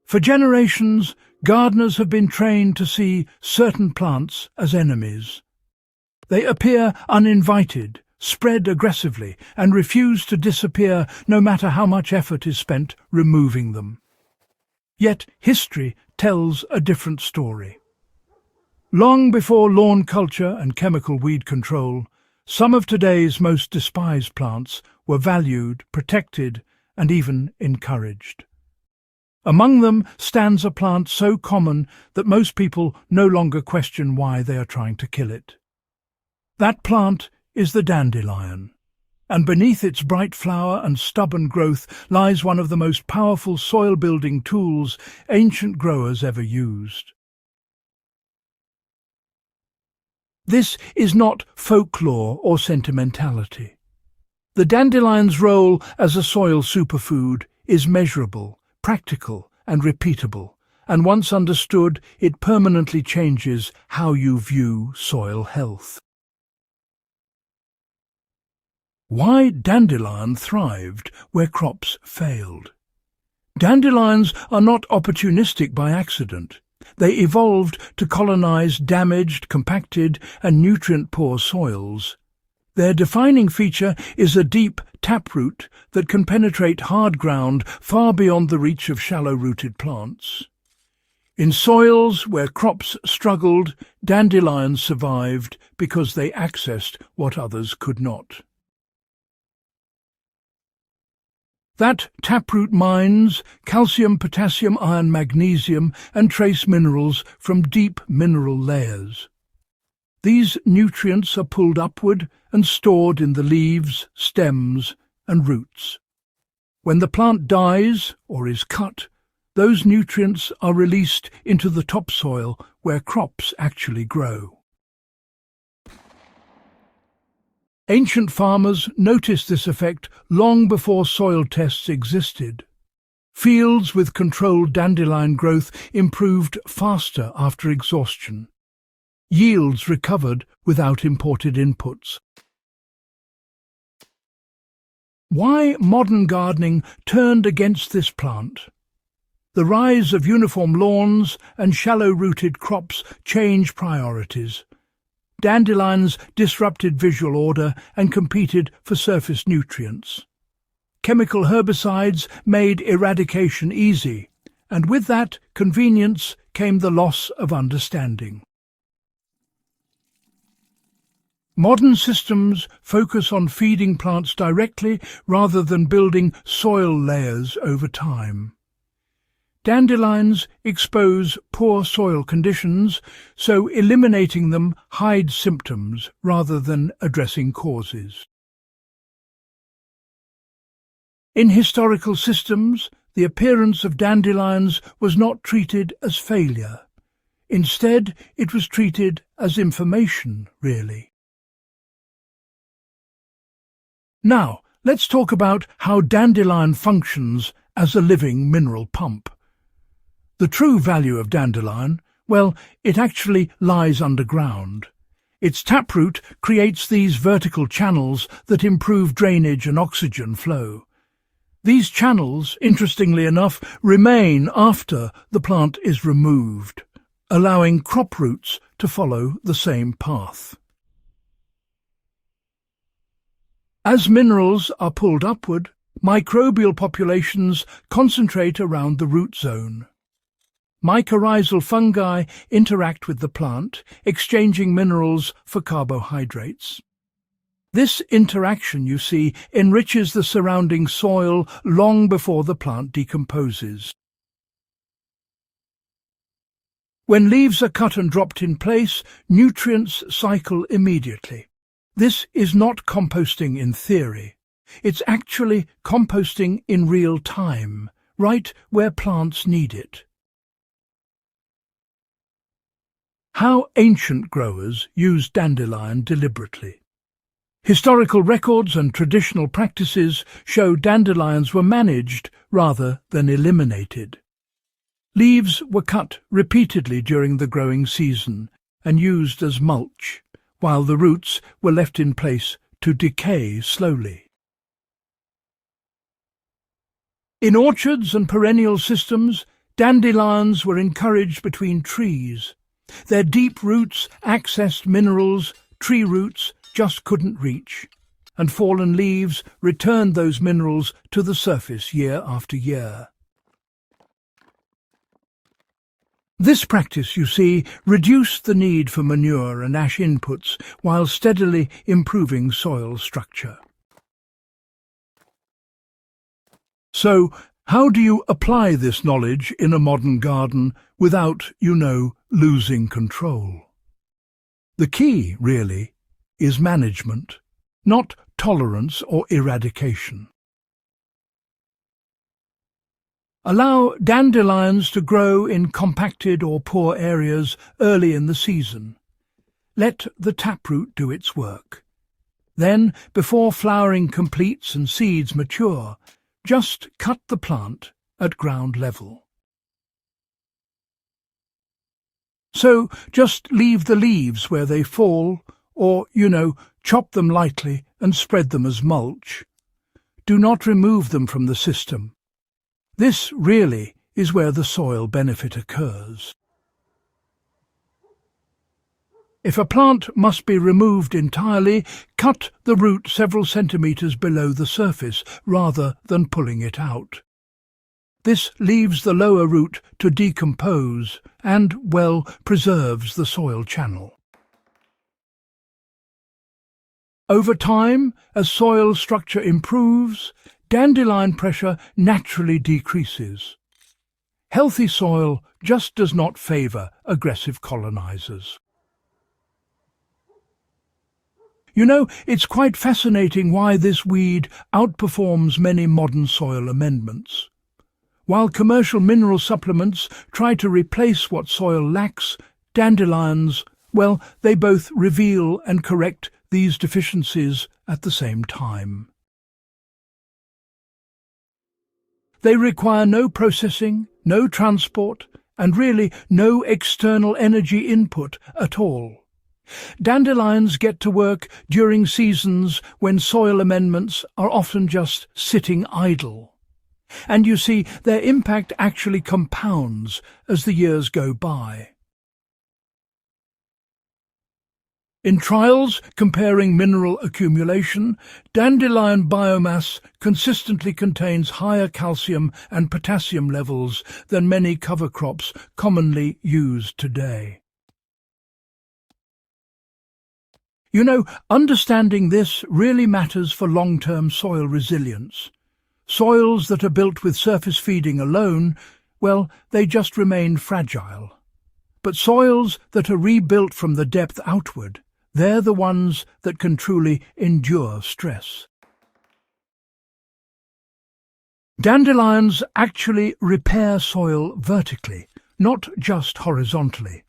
For generations, gardeners have been trained to see certain plants as enemies. They appear uninvited, spread aggressively, and refuse to disappear no matter how much effort is spent removing them. Yet history tells a different story. Long before lawn culture and chemical weed control, some of today's most despised plants were valued, protected, and even encouraged. Among them stands a plant so common that most people no longer question why they are trying to kill it. That plant is the dandelion, and beneath its bright flower and stubborn growth lies one of the most powerful soil-building tools ancient growers ever used. This is not folklore or sentimentality. The dandelion's role as a soil superfood is measurable, practical and repeatable, and once understood, it permanently changes how you view soil health. Why dandelion thrived where crops failed. Dandelions are not opportunistic by accident. They evolved to colonize damaged, compacted and nutrient-poor soils. Their defining feature is a deep taproot that can penetrate hard ground far beyond the reach of shallow-rooted plants. In soils where crops struggled, dandelions survived because they accessed what others could not. That taproot mines calcium, potassium, iron, magnesium and trace minerals from deep mineral layers. These nutrients are pulled upward and stored in the leaves, stems and roots. When the plant dies or is cut, those nutrients are released into the topsoil where crops actually grow. Ancient farmers noticed this effect long before soil tests existed. Fields with controlled dandelion growth improved faster after exhaustion. Yields recovered without imported inputs. Why modern gardening turned against this plant? The rise of uniform lawns and shallow-rooted crops changed priorities. Dandelions disrupted visual order and competed for surface nutrients. Chemical herbicides made eradication easy, and with that convenience came the loss of understanding. Modern systems focus on feeding plants directly rather than building soil layers over time. Dandelions expose poor soil conditions, so eliminating them hides symptoms rather than addressing causes. In historical systems, the appearance of dandelions was not treated as failure. Instead, it was treated as information, really. Now, let's talk about how dandelion functions as a living mineral pump. The true value of dandelion, well, it actually lies underground. Its taproot creates these vertical channels that improve drainage and oxygen flow. These channels, interestingly enough, remain after the plant is removed, allowing crop roots to follow the same path. As minerals are pulled upward, microbial populations concentrate around the root zone. Mycorrhizal fungi interact with the plant, exchanging minerals for carbohydrates. This interaction, you see, enriches the surrounding soil long before the plant decomposes. When leaves are cut and dropped in place, nutrients cycle immediately. This is not composting in theory. It's actually composting in real time, right where plants need it. How ancient growers used dandelion deliberately. Historical records and traditional practices show dandelions were managed rather than eliminated. Leaves were cut repeatedly during the growing season and used as mulch, while the roots were left in place to decay slowly. In orchards and perennial systems, Dandelions were encouraged between trees. Their deep roots accessed minerals tree roots just couldn't reach, and fallen leaves returned those minerals to the surface year after year. This practice, you see, reduced the need for manure and ash inputs while steadily improving soil structure. So, how do you apply this knowledge in a modern garden without, losing control? The key, really, is management, not tolerance or eradication. Allow dandelions to grow in compacted or poor areas early in the season. Let the taproot do its work. Then, before flowering completes and seeds mature, just cut the plant at ground level. So just leave the leaves where they fall, or, chop them lightly and spread them as mulch. Do not remove them from the system. This really is where the soil benefit occurs. If a plant must be removed entirely, cut the root several centimetres below the surface rather than pulling it out. This leaves the lower root to decompose and, preserves the soil channel. Over time, as soil structure improves, dandelion pressure naturally decreases. Healthy soil just does not favour aggressive colonizers. It's quite fascinating why this weed outperforms many modern soil amendments. While commercial mineral supplements try to replace what soil lacks, dandelions, they both reveal and correct these deficiencies at the same time. They require no processing, no transport, and really no external energy input at all. Dandelions get to work during seasons when soil amendments are often just sitting idle. And you see, their impact actually compounds as the years go by. In trials comparing mineral accumulation, dandelion biomass consistently contains higher calcium and potassium levels than many cover crops commonly used today. Understanding this really matters for long-term soil resilience. Soils that are built with surface feeding alone, they just remain fragile. But soils that are rebuilt from the depth outward, they're the ones that can truly endure stress. Dandelions actually repair soil vertically, not just horizontally.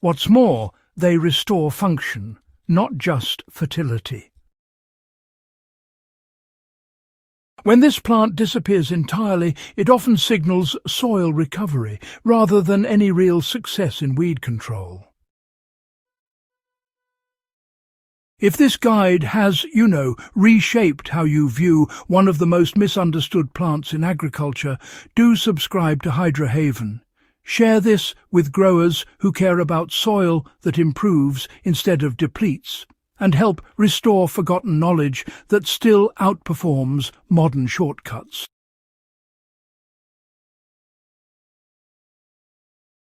What's more, they restore function, not just fertility. When this plant disappears entirely, it often signals soil recovery rather than any real success in weed control. If this guide has, reshaped how you view one of the most misunderstood plants in agriculture, do subscribe to Hydra Haven. Share this with growers who care about soil that improves instead of depletes, and help restore forgotten knowledge that still outperforms modern shortcuts.